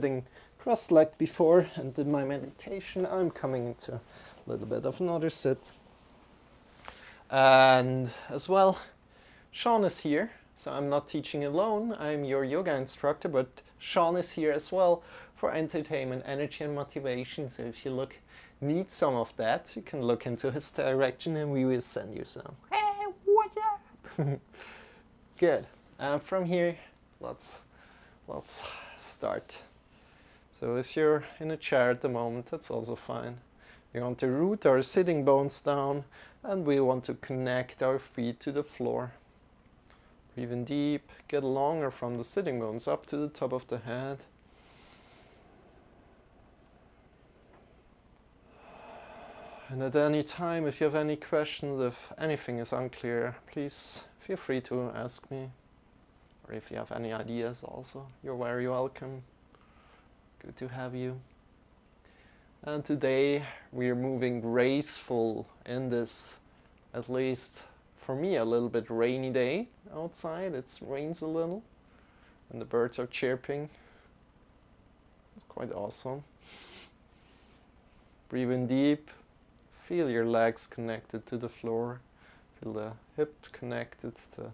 sitting cross-legged before, and in my meditation I'm coming into a little bit of another sit. And as well, Shawn is here, so I'm not teaching alone. I'm your yoga instructor, but Shawn is here as well for entertainment, energy and motivation. So if you need some of that, you can look into his direction and we will send you some. Hey, what's up? Good. From here, let's start. So if you're in a chair at the moment, that's also fine. We want to root our sitting bones down, and we want to connect our feet to the floor. Breathe in deep, get longer from the sitting bones up to the top of the head. And at any time, if you have any questions, if anything is unclear, please feel free to ask me. Or if you have any ideas also, you're very welcome. Good to have you. And today we're moving graceful in this, at least for me, a little bit rainy day outside. It rains a little and the birds are chirping. It's quite awesome. Breathe in deep. Feel your legs connected to the floor. Feel the hip connected, the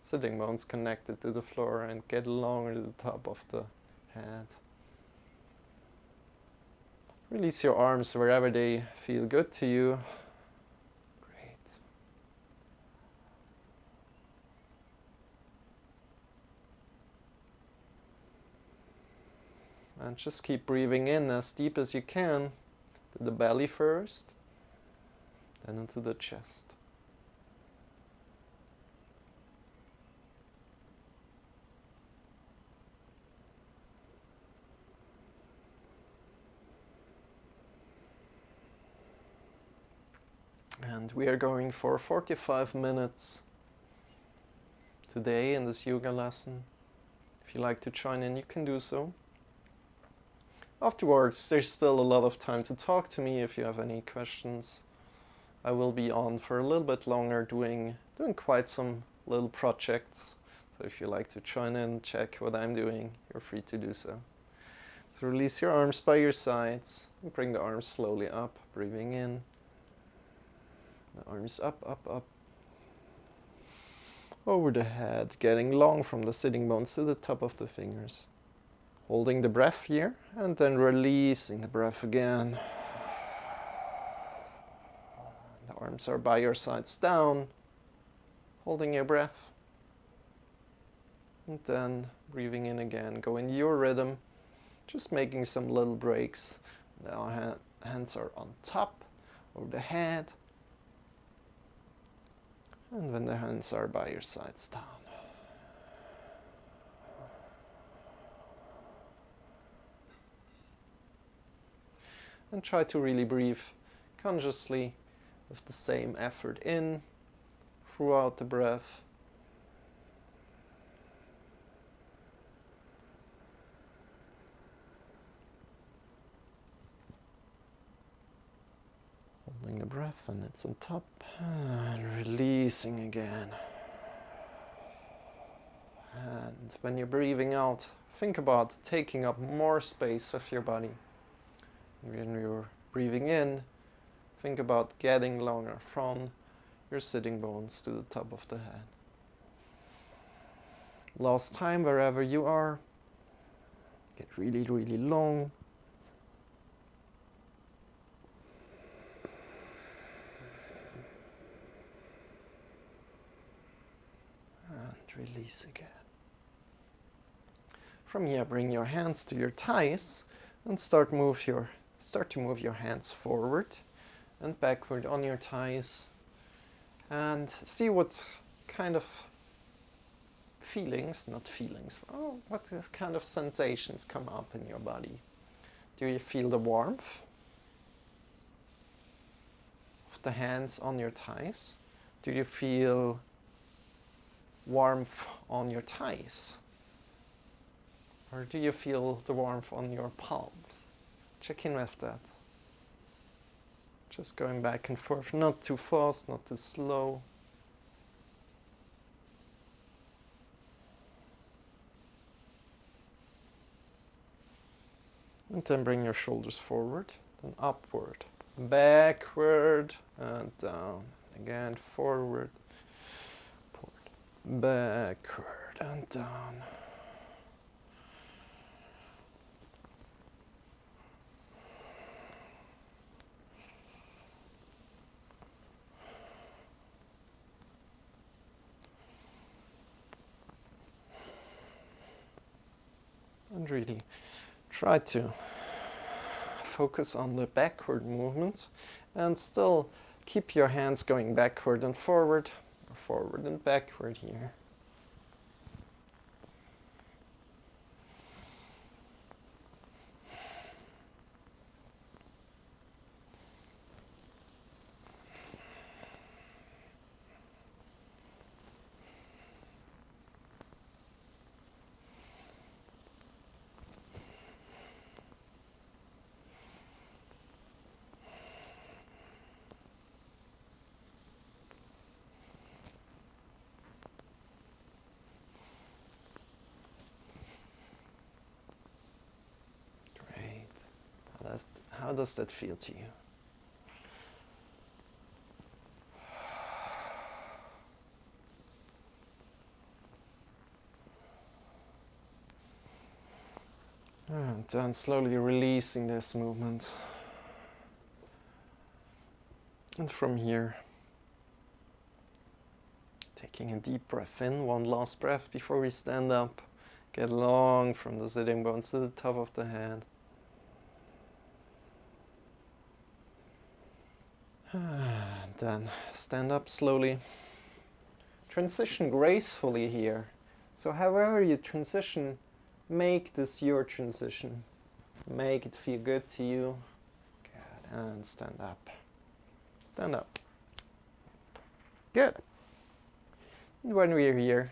sitting bones connected to the floor, and get longer to the top of the head. Release your arms wherever they feel good to you. Great. And just keep breathing in as deep as you can to the belly first, then into the chest. And we are going for 45 minutes today in this yoga lesson. If you like to join in, you can do so. Afterwards, there's still a lot of time to talk to me if you have any questions. I will be on for a little bit longer doing quite some little projects. So if you like to join in, check what I'm doing, you're free to do so. So release your arms by your sides and bring the arms slowly up, breathing in. The arms up, up, up. Over the head, getting long from the sitting bones to the top of the fingers. Holding the breath here, and then releasing the breath again. The arms are by your sides down, holding your breath. And then breathing in again, go in your rhythm, just making some little breaks. Now hands are on top, over the head. And when the hands are by your sides down. And try to really breathe consciously with the same effort in throughout the breath. Holding the breath and it's on top and releasing again. And when you're breathing out, think about taking up more space with your body. When you're breathing in, think about getting longer from your sitting bones to the top of the head. Last time, wherever you are, get really, really long. And release again. From here, bring your hands to your thighs and start to move your hands forward and backward on your thighs, and see what kind of what kind of sensations come up in your body. Do you feel the warmth of the hands on your thighs? Do you feel warmth on your thighs? Or do you feel the warmth on your palms? Check in with that. Just going back and forth, not too fast, not too slow. And then bring your shoulders forward, then upward, backward, and down. Again, forward, backward, and down. And really try to focus on the backward movement and still keep your hands going backward and forward here. How does that feel to you? And then slowly releasing this movement. And from here, taking a deep breath in, one last breath before we stand up. Get long from the sitting bones to the top of the head. And then stand up slowly. Transition gracefully here. So however you transition, make this your transition. Make it feel good to you. Good. And stand up. Stand up. Good. And when we're here,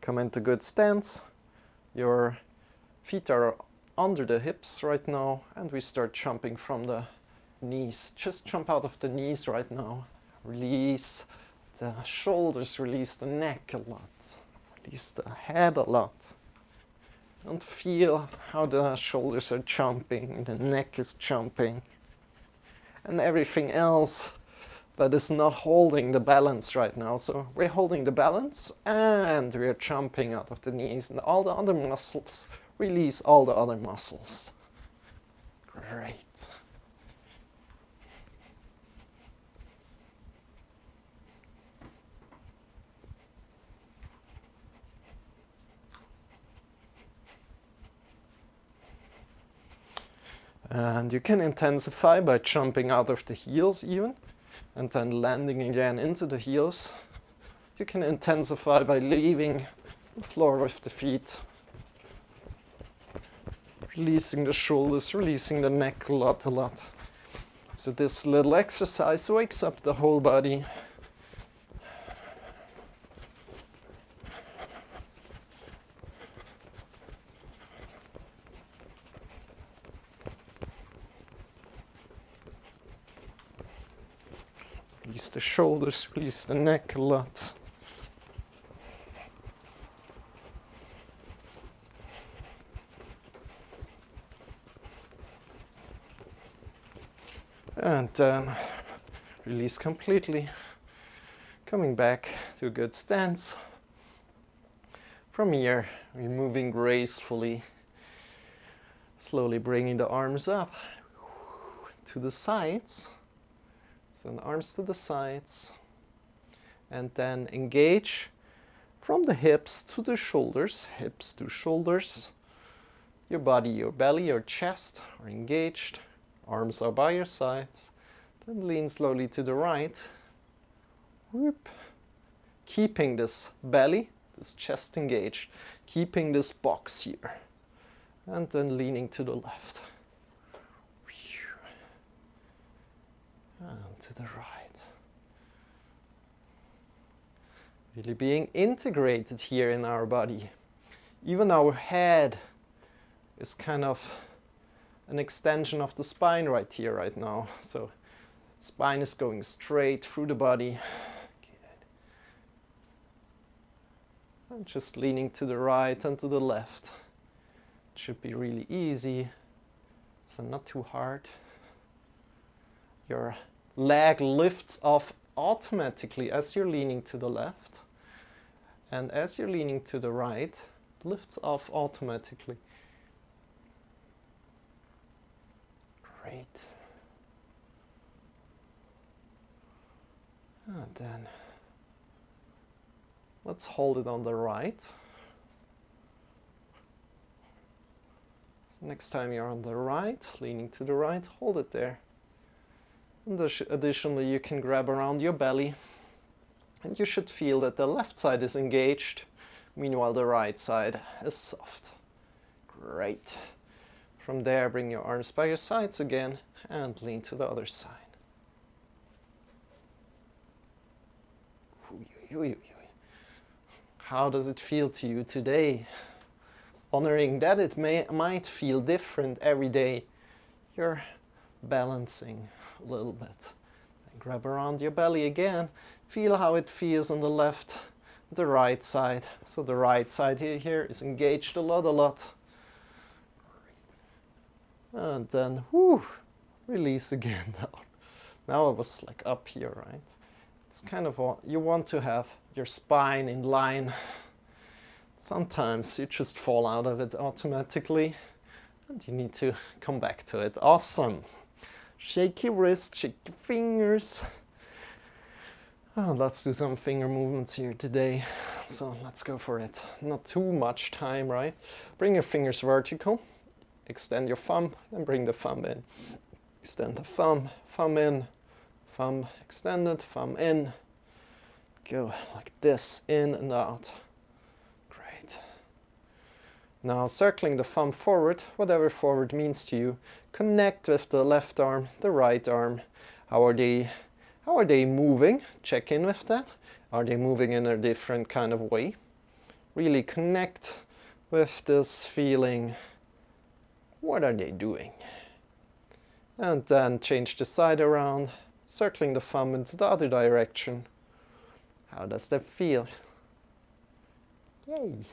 come into good stance. Your feet are under the hips right now, and we start jumping from the knees. Just jump out of the knees right now. Release the shoulders, release the neck a lot, release the head a lot. And feel how the shoulders are jumping, the neck is jumping, and everything else that is not holding the balance right now. So we're holding the balance and we're jumping out of the knees, and all the other muscles, release all the other muscles. Great. And you can intensify by jumping out of the heels even, and then landing again into the heels. You can intensify by leaving the floor with the feet. Releasing the shoulders, releasing the neck a lot. So this little exercise wakes up the whole body. Release the shoulders, release the neck a lot. And then release completely. Coming back to a good stance. From here, we're moving gracefully. Slowly bringing the arms up to the sides. So the arms to the sides, and then engage from the hips to the shoulders, hips to shoulders. Your body, your belly, your chest are engaged, arms are by your sides. Then lean slowly to the right. Whoop. Keeping this belly, this chest engaged, keeping this box here. And then leaning to the left. And to the right. Really being integrated here in our body. Even our head is kind of an extension of the spine right here, right now. So spine is going straight through the body. Good. And just leaning to the right and to the left. It should be really easy, so not too hard. Your leg lifts off automatically as you're leaning to the left, and as you're leaning to the right, it lifts off automatically. Great. And then let's hold it on the right. Next time you're on the right, leaning to the right, hold it there. And additionally, you can grab around your belly, and you should feel that the left side is engaged, meanwhile the right side is soft. Great. From there, bring your arms by your sides again and lean to the other side. How does it feel to you today? Honoring that it might feel different every day. You're balancing a little bit. Then grab around your belly again. Feel how it feels on the left, the right side. So the right side here is engaged a lot. And then, release again down. Now I was like up here, right? It's kind of what you want to have your spine in line. Sometimes you just fall out of it automatically and you need to come back to it. Awesome. Shake your wrist, shake your fingers. Oh, let's do some finger movements here today. So let's go for it. Not too much time, right? Bring your fingers vertical. Extend your thumb and bring the thumb in. Extend the thumb, thumb in, thumb extended, thumb in. Go like this, in and out. Great. Now circling the thumb forward, whatever forward means to you. Connect with the left arm, the right arm. How are they moving? Check in with that. Are they moving in a different kind of way? Really connect with this feeling. What are they doing? And then change the side around, circling the thumb into the other direction. How does that feel? Yay!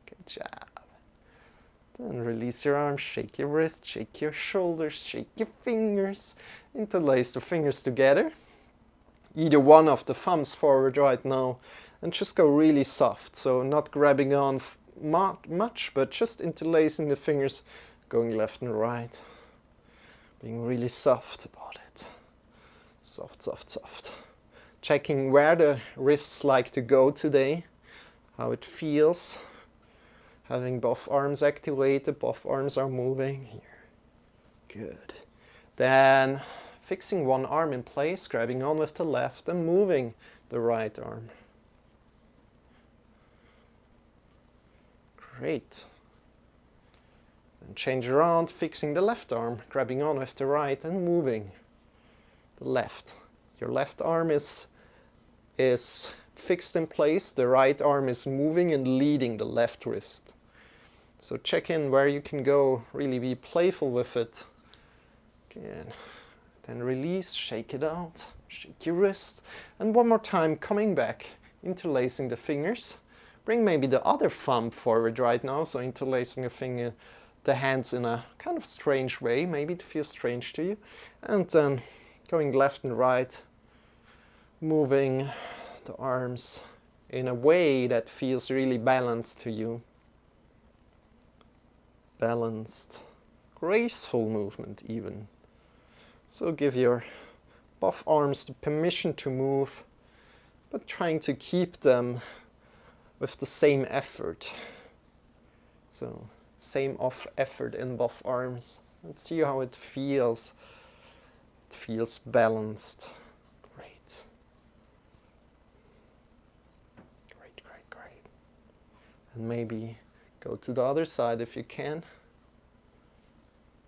Good job. Then release your arms, shake your wrist, shake your shoulders, shake your fingers. Interlace the fingers together. Either one of the thumbs forward right now. And just go really soft. So not grabbing on much, but just interlacing the fingers, going left and right. Being really soft about it. Soft, soft, soft. Checking where the wrists like to go today. How it feels. Having both arms activated, both arms are moving here. Good. Then fixing one arm in place, grabbing on with the left and moving the right arm. Great. Then change around, fixing the left arm, grabbing on with the right and moving the left. Your left arm is fixed in place, the right arm is moving and leading the left wrist. So check in where you can go, really be playful with it. Again. Then release, shake it out, shake your wrist. And one more time, coming back, interlacing the fingers. Bring maybe the other thumb forward right now, so interlacing the hands in a kind of strange way. Maybe it feels strange to you. And then going left and right, moving the arms in a way that feels really balanced to you. Balanced, graceful movement even. So give your both arms the permission to move, but trying to keep them with the same effort. So same off effort in both arms. And see how it feels. It feels balanced. Great. Great, great, great. And maybe go to the other side if you can.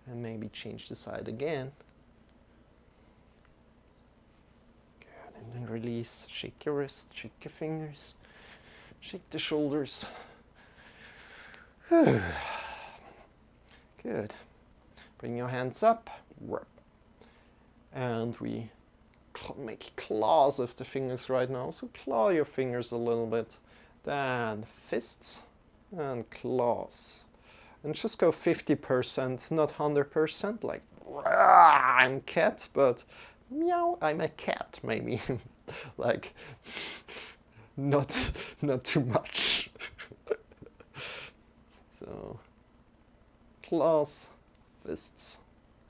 And maybe change the side again. Good. And then release. Shake your wrist, shake your fingers, shake the shoulders. Good. Bring your hands up. And we make claws of the fingers right now. So claw your fingers a little bit. Then fists and claws. And just go 50%, not 100%, like, I'm cat, but meow, I'm a cat, maybe. Like, not, not too much. So, claws, fists,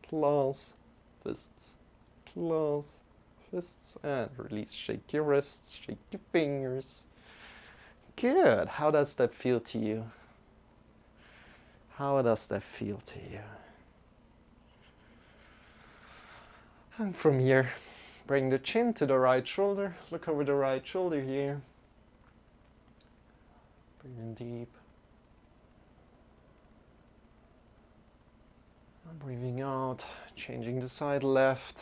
claws, fists, claws, fists, and release. Shake your wrists, shake your fingers. Good. How does that feel to you? How does that feel to you? And from here, bring the chin to the right shoulder. Look over the right shoulder here. Breathe in deep. And breathing out, changing the side left,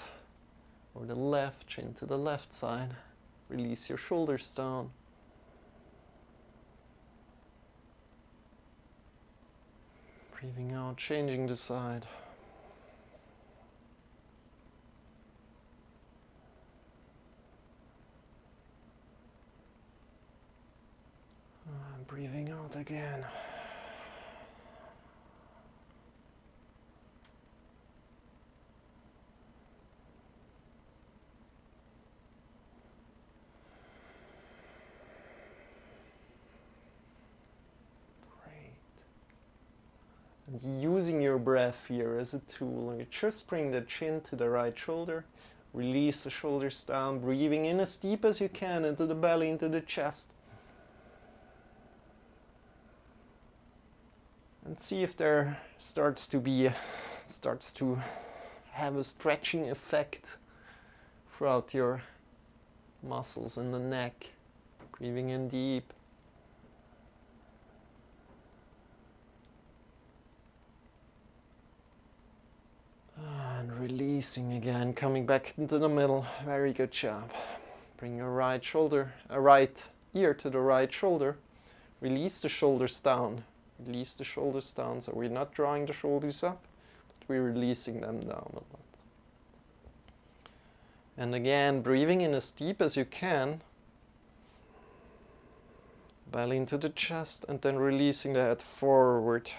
or the left, chin to the left side. Release your shoulders down. Breathing out, changing the side. And breathing out again. And using your breath here as a tool, you just bring the chin to the right shoulder, release the shoulders down, breathing in as deep as you can into the belly, into the chest. And see if there starts to have a stretching effect throughout your muscles in the neck. Breathing in deep. And releasing again, coming back into the middle. Very good job. Bring your right ear to the right shoulder. Release the shoulders down. Release the shoulders down, so we're not drawing the shoulders up, but we're releasing them down a lot. And again, breathing in as deep as you can. Belly into the chest, and then releasing the head forward,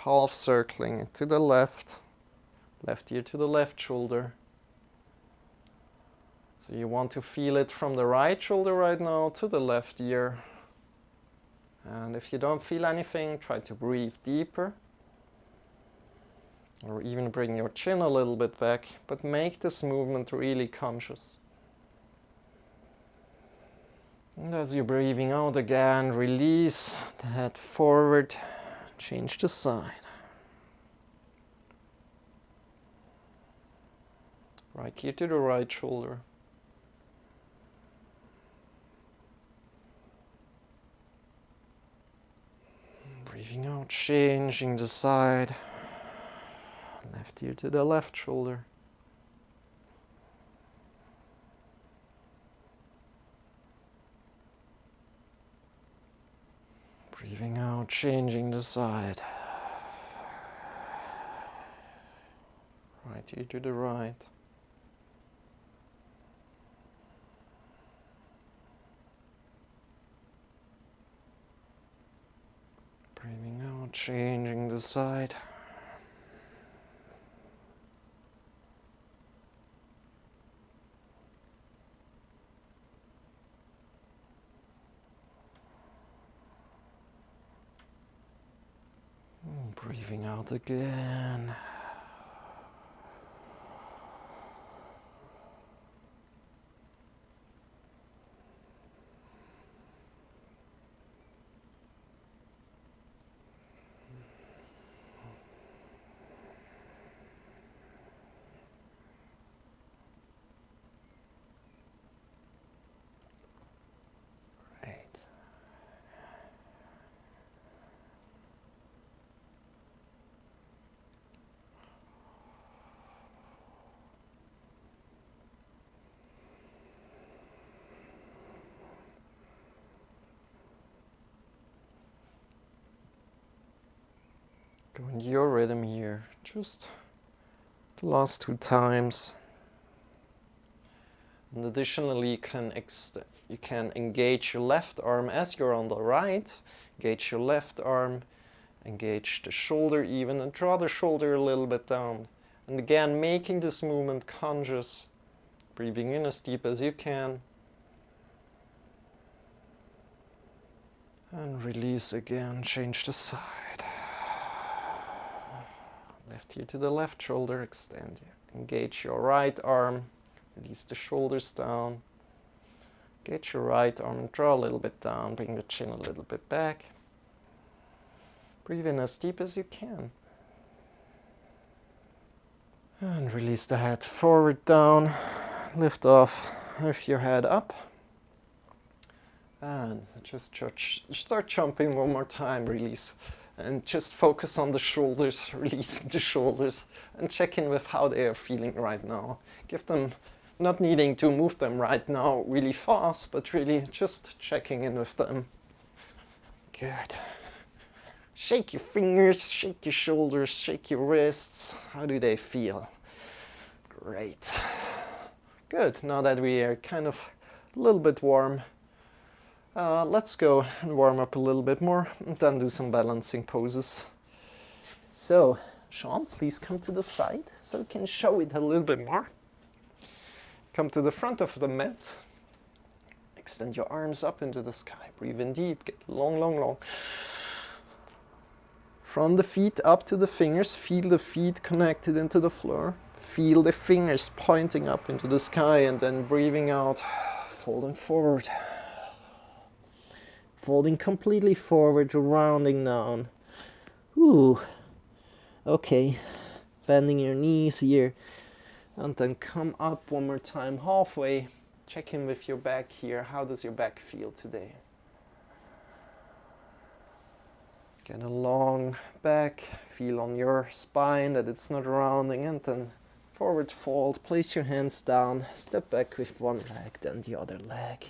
half circling to the left. Left ear to the left shoulder. So you want to feel it from the right shoulder right now to the left ear. And if you don't feel anything, try to breathe deeper. Or even bring your chin a little bit back, but make this movement really conscious. And as you're breathing out again, release the head forward, change the side. Right ear to the right shoulder. Breathing out, changing the side. Left ear to the left shoulder. Breathing out, changing the side. Right ear to the right. Breathing out, changing the side. Breathing out again. Great. Go in your rhythm here, just the last 2 times. And additionally, you can engage your left arm as you're on the right. Engage your left arm Engage the shoulder even and draw the shoulder a little bit down. And again, making this movement conscious, breathing in as deep as you can. And release again, change the side. Left ear to the left shoulder, extend. Engage your right arm, release the shoulders down. Engage your right arm and draw a little bit down, bring the chin a little bit back. Breathe in as deep as you can. And release the head forward, down. Lift off with your head up. And just start jumping one more time, release. And just focus on the shoulders, releasing the shoulders. And check in with how they are feeling right now. Give them, not needing to move them right now really fast, but really just checking in with them. Good. Shake your fingers, shake your shoulders, shake your wrists. How do they feel? Great. Good. Now that we are kind of a little bit warm, let's go and warm up a little bit more and then do some balancing poses. So, Shawn, please come to the side so we can show it a little bit more. Come to the front of the mat. Extend your arms up into the sky. Breathe in deep. Get long, long, long. From the feet up to the fingers. Feel the feet connected into the floor. Feel the fingers pointing up into the sky and then breathing out. Folding forward. Folding completely forward, rounding down. Ooh. Okay. Bending your knees here. And then come up one more time, halfway. Check in with your back here. How does your back feel today? Get a long back. Feel on your spine that it's not rounding. And then forward fold. Place your hands down. Step back with one leg, then the other leg.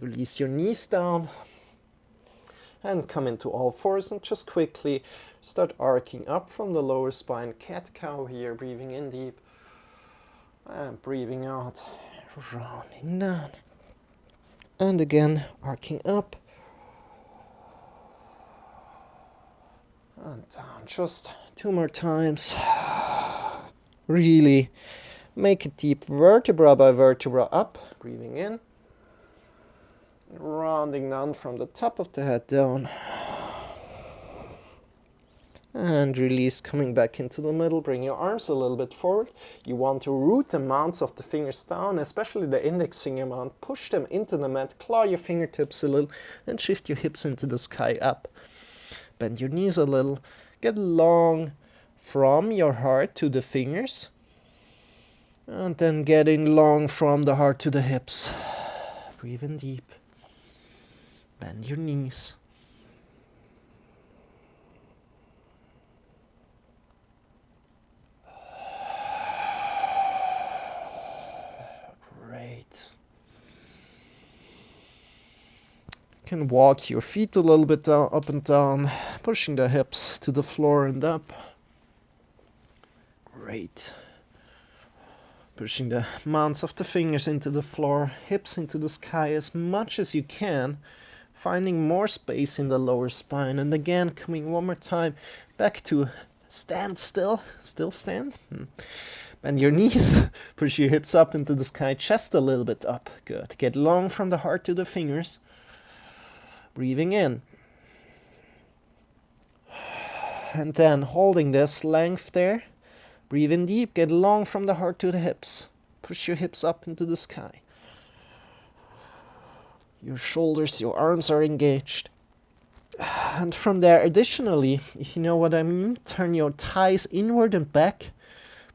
Release your knees down. And come into all fours and just quickly start arcing up from the lower spine. Cat-cow here, breathing in deep. And breathing out, rounding down. And again, arcing up. And down, just 2 more times. Really make it deep, vertebra by vertebra up. Breathing in. Rounding down from the top of the head down. And release, coming back into the middle. Bring your arms a little bit forward. You want to root the mounts of the fingers down, especially the index finger mount. Push them into the mat, claw your fingertips a little, and shift your hips into the sky up. Bend your knees a little. Get long from your heart to the fingers. And then getting long from the heart to the hips. Breathe in deep. Bend your knees. Great. You can walk your feet a little bit down, up and down, pushing the hips to the floor and up. Great. Pushing the mounts of the fingers into the floor, hips into the sky as much as you can. Finding more space in the lower spine. And again, coming one more time back to stand still. Still stand. Bend your knees. Push your hips up into the sky. Chest a little bit up. Good. Get long from the heart to the fingers. Breathing in. And then holding this length there. Breathe in deep. Get long from the heart to the hips. Push your hips up into the sky. Your shoulders, your arms are engaged. And from there, additionally, if you know what I mean, turn your thighs inward and back,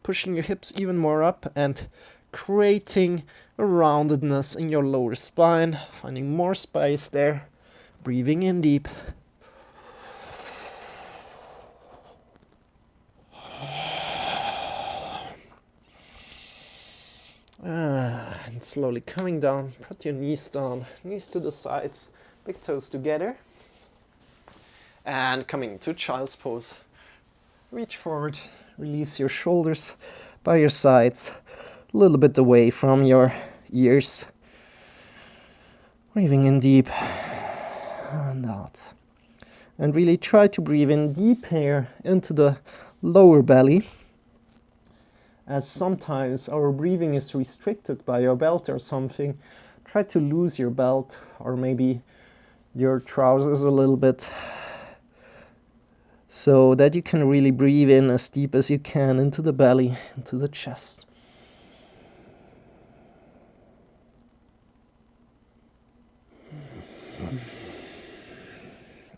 pushing your hips even more up and creating a roundedness in your lower spine, finding more space there. Breathing in deep. And slowly coming down, put your knees down, knees to the sides, big toes together. And coming into child's pose. Reach forward, release your shoulders by your sides, a little bit away from your ears. Breathing in deep and out. And really try to breathe in deep here into the lower belly, as sometimes our breathing is restricted by your belt or something. Try to lose your belt or maybe your trousers a little bit, so that you can really breathe in as deep as you can into the belly, into the chest.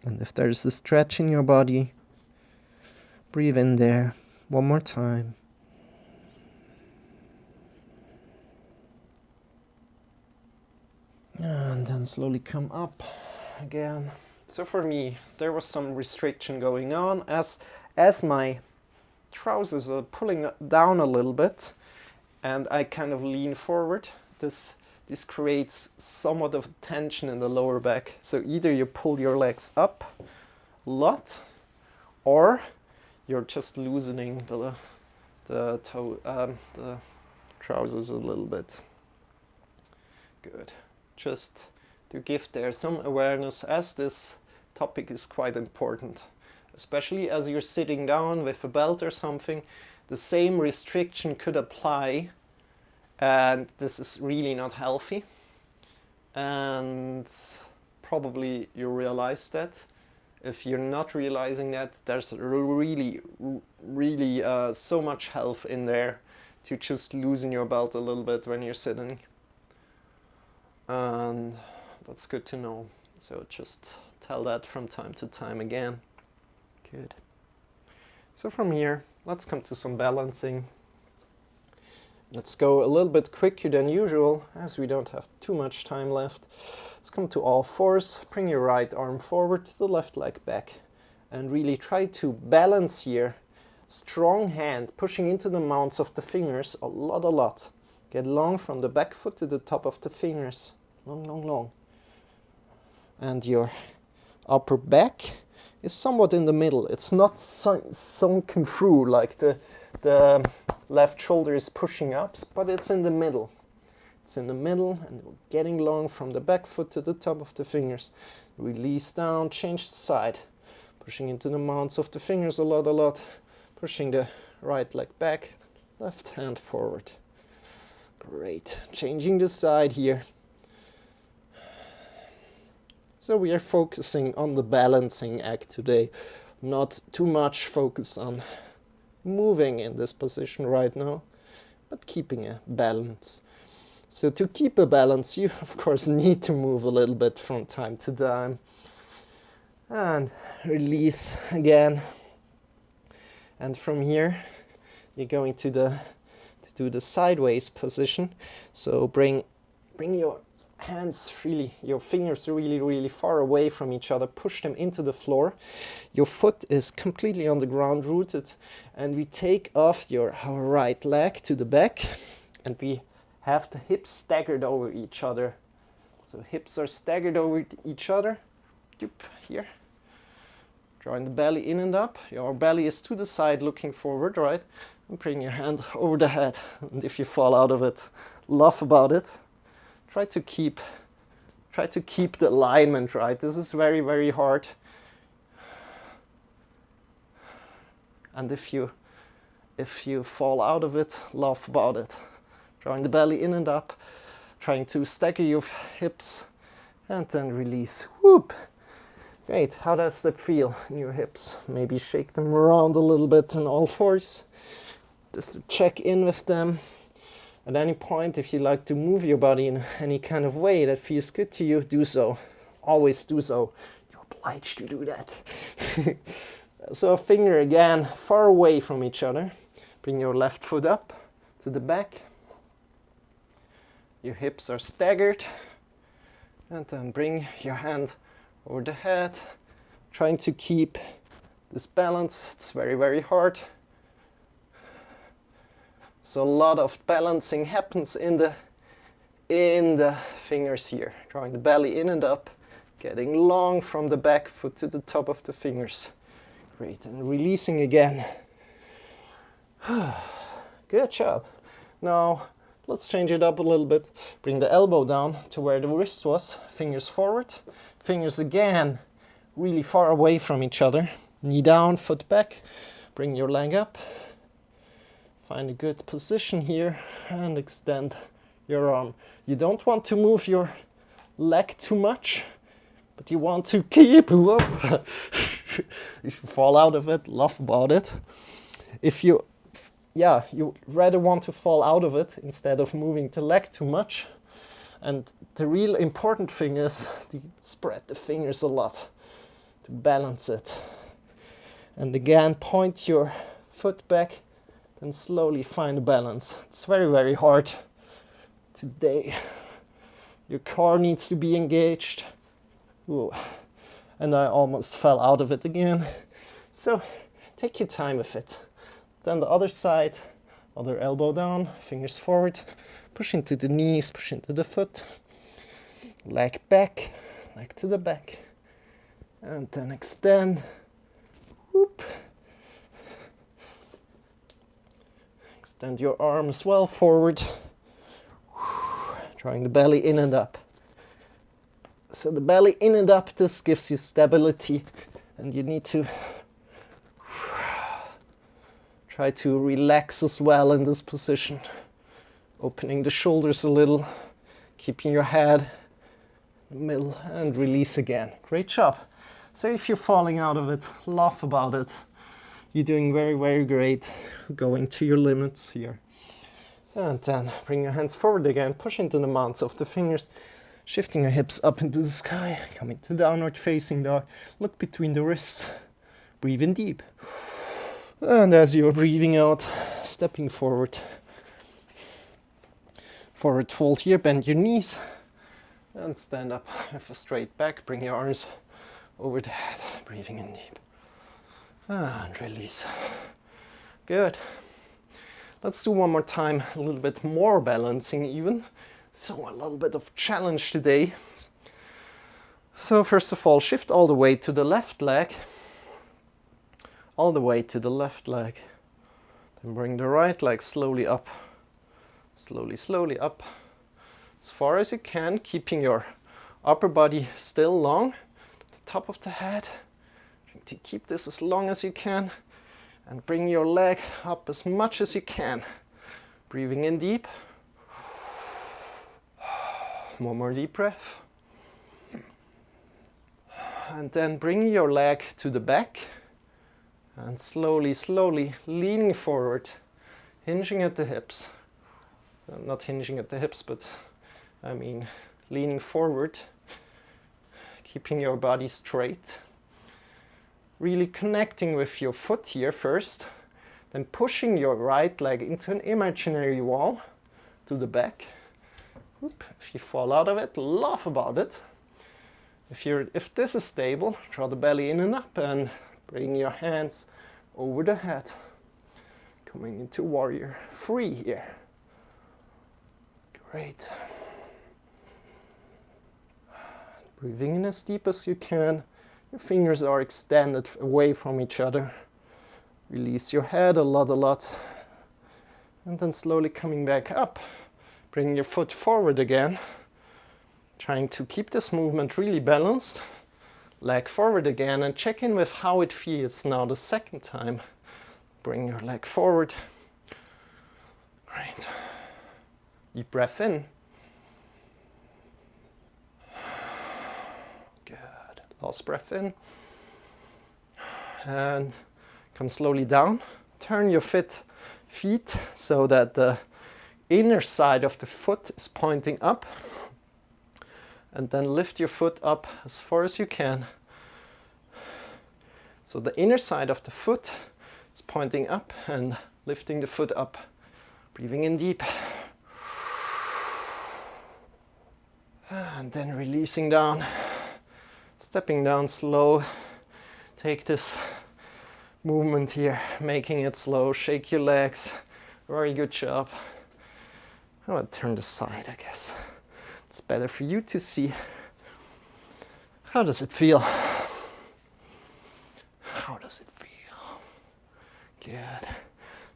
And if there's a stretch in your body, breathe in there one more time. And then slowly come up again. So for me, there was some restriction going on as my trousers are pulling down a little bit and I kind of lean forward. This creates somewhat of tension in the lower back. So either you pull your legs up a lot, or you're just loosening the trousers a little bit. Good. Just to give there some awareness, as this topic is quite important, especially as you're sitting down with a belt or something. The same restriction could apply, and this is really not healthy. And probably you realize that. If you're not realizing that, there's really so much health in there to just loosen your belt a little bit when you're sitting. And that's good to know. So just tell that from time to time again. Good. So from here, let's come to some balancing. Let's go a little bit quicker than usual, as we don't have too much time left. Let's come to all fours. Bring your right arm forward, the left leg back. And really try to balance here. Strong hand, pushing into the mounts of the fingers a lot. Get long from the back foot to the top of the fingers. Long. And your upper back is somewhat in the middle. It's not sunken through like the left shoulder is pushing up, but it's in the middle. It's in the middle, and we're getting long from the back foot to the top of the fingers. Release down, change the side. Pushing into the mounts of the fingers a lot. Pushing the right leg back, left hand forward. Great. Changing the side here. So we are focusing on the balancing act today. Not too much focus on moving in this position right now, but keeping a balance. So to keep a balance, you of course need to move a little bit from time to time. And release again. And from here, you're going to do the sideways position. So bring your hands your fingers really far away from each other. Push them into the floor. Your foot is completely on the ground, rooted, and we take off our right leg to the back, and we have the hips staggered over each other. So hips are staggered over each other. Here. Drawing the belly in and up. Your belly is to the side, looking forward, right? And bring your hand over the head. And if you fall out of it, laugh about it. Try to keep the alignment right. This is very hard. And if you fall out of it, laugh about it. Drawing the belly in and up, trying to stagger your hips, and then release. Whoop! Great. How does that feel in your hips? Maybe shake them around a little bit in all fours, just to check in with them. At any point, if you like to move your body in any kind of way that feels good to you, do so. Always do so. You're obliged to do that. So a finger again, far away from each other. Bring your left foot up to the back. Your hips are staggered. And then bring your hand over the head. Trying to keep this balance. It's very hard. So a lot of balancing happens in the fingers here. Drawing the belly in and up, getting long from the back foot to the top of the fingers. Great, and releasing again. Good job. Now let's change it up a little bit. Bring the elbow down to where the wrist was. Fingers forward. Fingers again really far away from each other. Knee down, foot back. Bring your leg up. Find a good position here and extend your arm. You don't want to move your leg too much, but you want to keep up. If you fall out of it, laugh about it. If you rather want to fall out of it instead of moving the leg too much. And the real important thing is to spread the fingers a lot to balance it. And again, point your foot back and slowly find a balance. It's very, very hard today. Your core needs to be engaged. Ooh. And I almost fell out of it again. So take your time with it. Then the other side, other elbow down, fingers forward, push into the knees, push into the foot, leg back, leg to the back, and then extend. Whoop. Extend your arm as well forward, drawing the belly in and up. So the belly in and up, this gives you stability, and you need to try to relax as well in this position. Opening the shoulders a little, keeping your head in the middle, and release again. Great job. So if you're falling out of it, laugh about it. You're doing very, very great. Going to your limits here. And then bring your hands forward again, push into the mounts of the fingers, shifting your hips up into the sky, coming to downward facing dog. Look between the wrists. Breathe in deep. And as you're breathing out, stepping forward. Forward fold here, bend your knees, and stand up with a straight back. Bring your arms over the head, breathing in deep. And release. Good. Let's do one more time, a little bit more balancing even. So a little bit of challenge today. So first of all, shift all the way to the left leg. All the way to the left leg. Then bring the right leg slowly up. Slowly, slowly up. As far as you can, keeping your upper body still long. The top of the head. To keep this as long as you can. And bring your leg up as much as you can. Breathing in deep. One more deep breath. And then bring your leg to the back. And slowly, slowly leaning forward. Hinging at the hips. Not hinging at the hips, but I mean leaning forward. Keeping your body straight. Really connecting with your foot here first, then pushing your right leg into an imaginary wall to the back. If you fall out of it, laugh about it. If this is stable, draw the belly in and up and bring your hands over the head. Coming into warrior 3 here. Great. Breathing in as deep as you can. Your fingers are extended away from each other. Release your head a lot. And then slowly coming back up. Bring your foot forward again. Trying to keep this movement really balanced. Leg forward again and check in with how it feels now the second time. Bring your leg forward. Great. Deep breath in. Last breath in. And come slowly down. Turn your feet so that the inner side of the foot is pointing up. And then lift your foot up as far as you can. So the inner side of the foot is pointing up and lifting the foot up. Breathing in deep. And then releasing down. Stepping down slow. Take this movement here, making it slow. Shake your legs. Very good job. I'll turn the side, I guess. It's better for you to see. How does it feel? How does it feel? Good.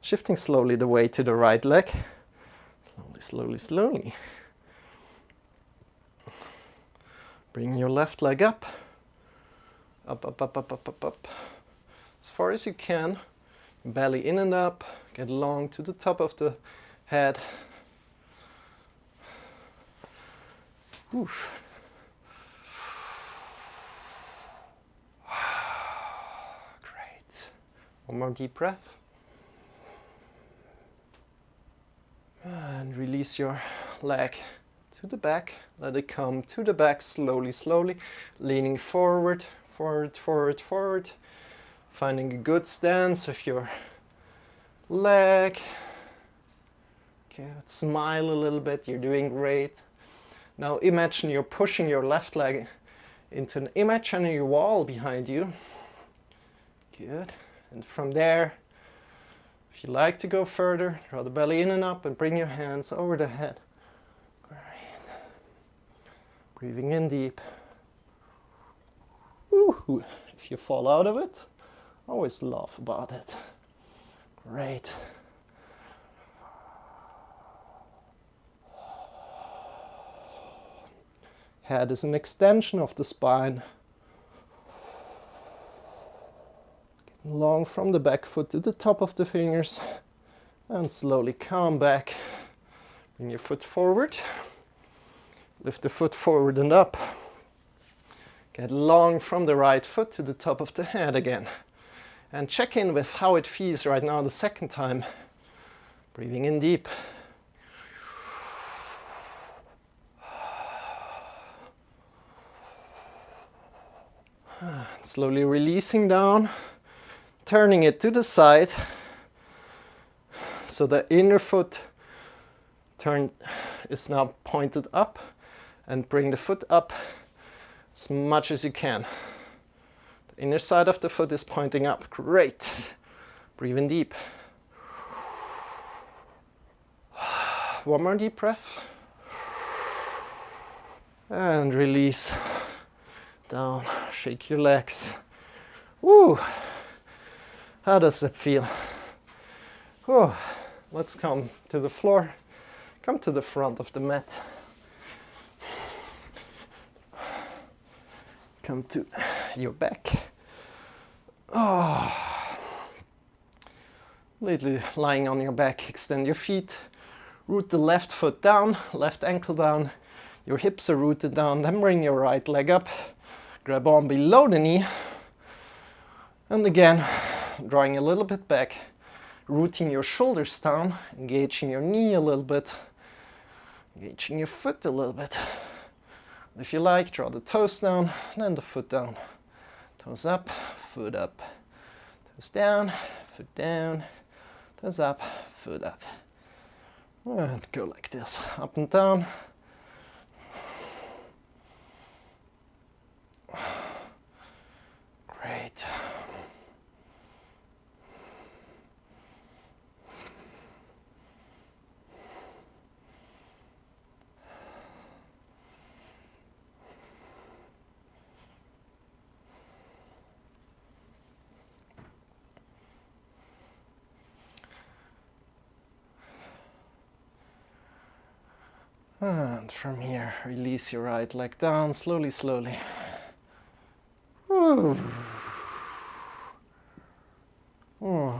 Shifting slowly the weight to the right leg. Slowly. Bring your left leg up. Up, up, up, up, up, up, up. As far as you can. Belly in and up. Get long to the top of the head. Oof. Great. One more deep breath. And release your leg to the back. Let it come to the back slowly, slowly. Leaning forward, forward, forward, forward. Finding a good stance with your leg. Good. Smile a little bit. You're doing great. Now imagine you're pushing your left leg into an imaginary wall behind you. Good. And from there, if you like to go further, draw the belly in and up and bring your hands over the head. Great. Breathing in deep. Woo-hoo. If you fall out of it, always laugh about it. Great. Head is an extension of the spine. Long from the back foot to the top of the fingers. And slowly come back. Bring your foot forward. Lift the foot forward and up. Get long from the right foot to the top of the head again. And check in with how it feels right now the second time. Breathing in deep. Slowly releasing down, turning it to the side, so the inner foot is now pointed up, and bring the foot up as much as you can. The inner side of the foot is pointing up. Great. Breathe in deep. One more deep breath. And release. Down, shake your legs. Woo! How does it feel? Whew. Let's come to the floor. Come to the front of the mat. Come to your back. Oh. Lightly lying on your back, extend your feet. Root the left foot down, left ankle down. Your hips are rooted down. Then bring your right leg up. Grab on below the knee, and again, drawing a little bit back, rooting your shoulders down, engaging your knee a little bit, engaging your foot a little bit. If you like, draw the toes down, then the foot down. Toes up, foot up. Toes down, foot down. Toes up, foot up. And go like this, up and down. Great. And from here, release your right leg down, slowly, slowly. Ooh. Ooh.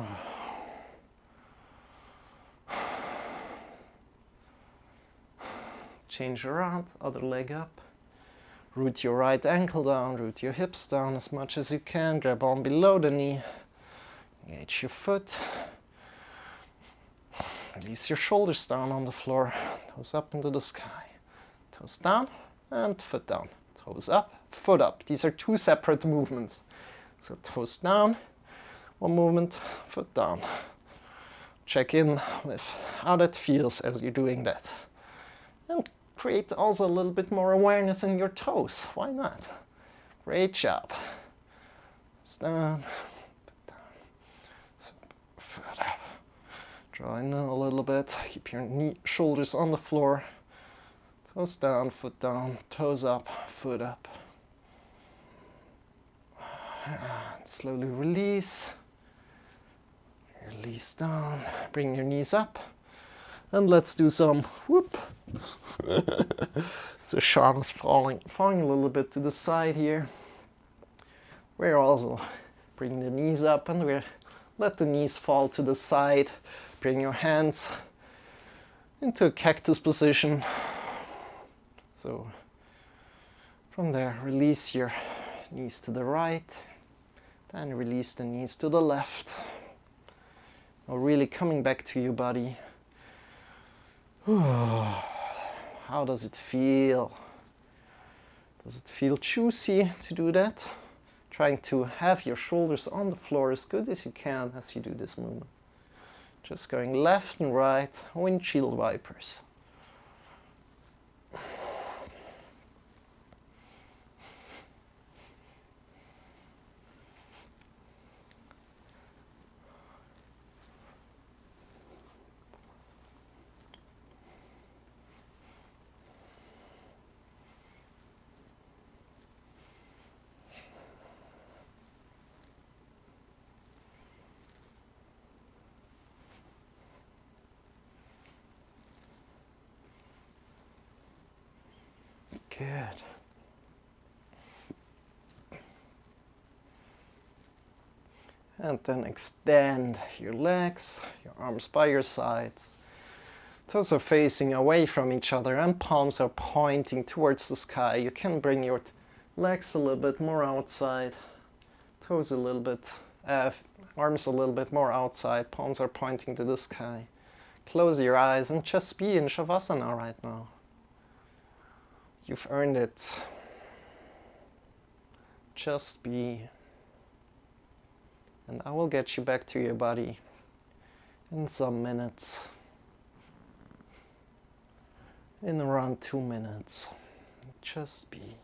Change around, other leg up. Root your right ankle down, root your hips down as much as you can. Grab on below the knee. Engage your foot. Release your shoulders down on the floor. Toes up into the sky. Toes down and foot down. Toes up, foot up. These are two separate movements. So toes down, one movement, foot down. Check in with how that feels as you're doing that. And create also a little bit more awareness in your toes. Why not? Great job. Toes down, foot down. So, foot up. Draw in a little bit. Keep your shoulders on the floor. Toes down, foot down, toes up, foot up. And slowly release. Release down. Bring your knees up. And let's do some whoop. So Shawn is falling a little bit to the side here. We're also bring the knees up and we let the knees fall to the side. Bring your hands into a cactus position. So from there, release your knees to the right, then release the knees to the left. Now really coming back to your body. How does it feel? Does it feel juicy to do that? Trying to have your shoulders on the floor as good as you can as you do this movement. Just going left and right, windshield wipers. Good. And then extend your legs, your arms by your sides. Toes are facing away from each other and palms are pointing towards the sky. You can bring your legs a little bit more outside, toes a little bit, arms a little bit more outside, palms are pointing to the sky. Close your eyes and just be in Shavasana right now. You've earned it. Just be. And I will get you back to your body in some minutes. In around 2 minutes. Just be.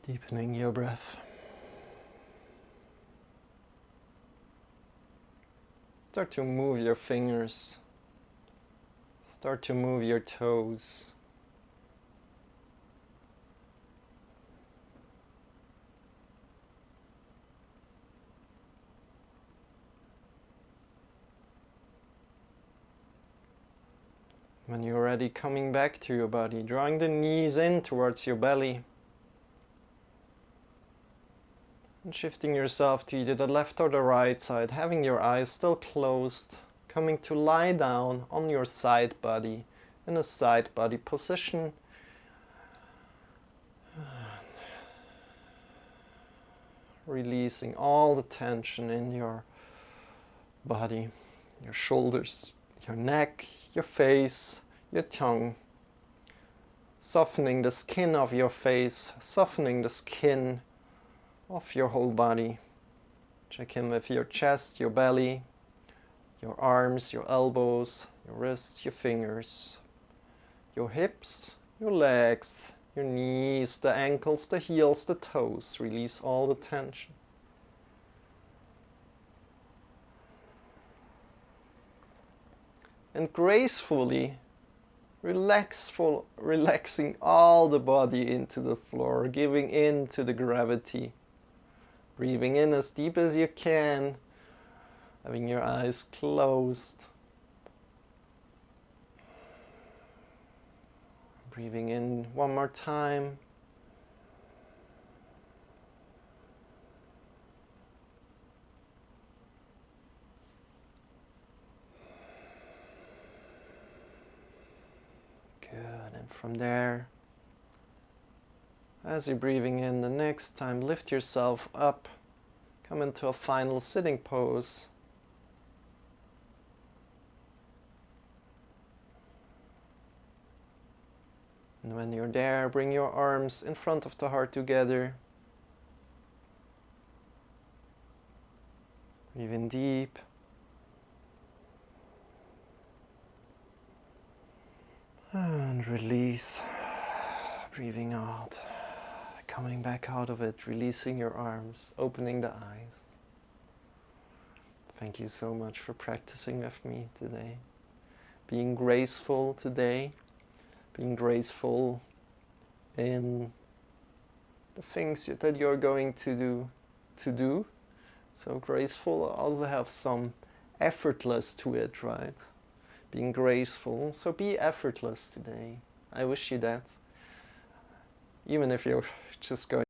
Deepening your breath. Start to move your fingers. Start to move your toes. When you're ready, coming back to your body, drawing the knees in towards your belly. And shifting yourself to either the left or the right side, having your eyes still closed, coming to lie down on your side body, in a side body position. Releasing all the tension in your body, your shoulders, your neck, your face, your tongue. Softening the skin of your face, softening the skin of your whole body. Check in with your chest, your belly, your arms, your elbows, your wrists, your fingers, your hips, your legs, your knees, the ankles, the heels, the toes. Release all the tension. And gracefully, relaxing all the body into the floor, giving in to the gravity. Breathing in as deep as you can, having your eyes closed. Breathing in one more time. Good, and from there, as you're breathing in, the next time lift yourself up, come into a final sitting pose. And when you're there, bring your arms in front of the heart together. Breathe in deep. And release. Breathing out. Coming back out of it, releasing your arms, opening the eyes. Thank you so much for practicing with me today. Being graceful today. Being graceful in the things that you're going to do. So graceful also have some effortless to it, right? Being graceful, so be effortless today. I wish you that. Even if you're just going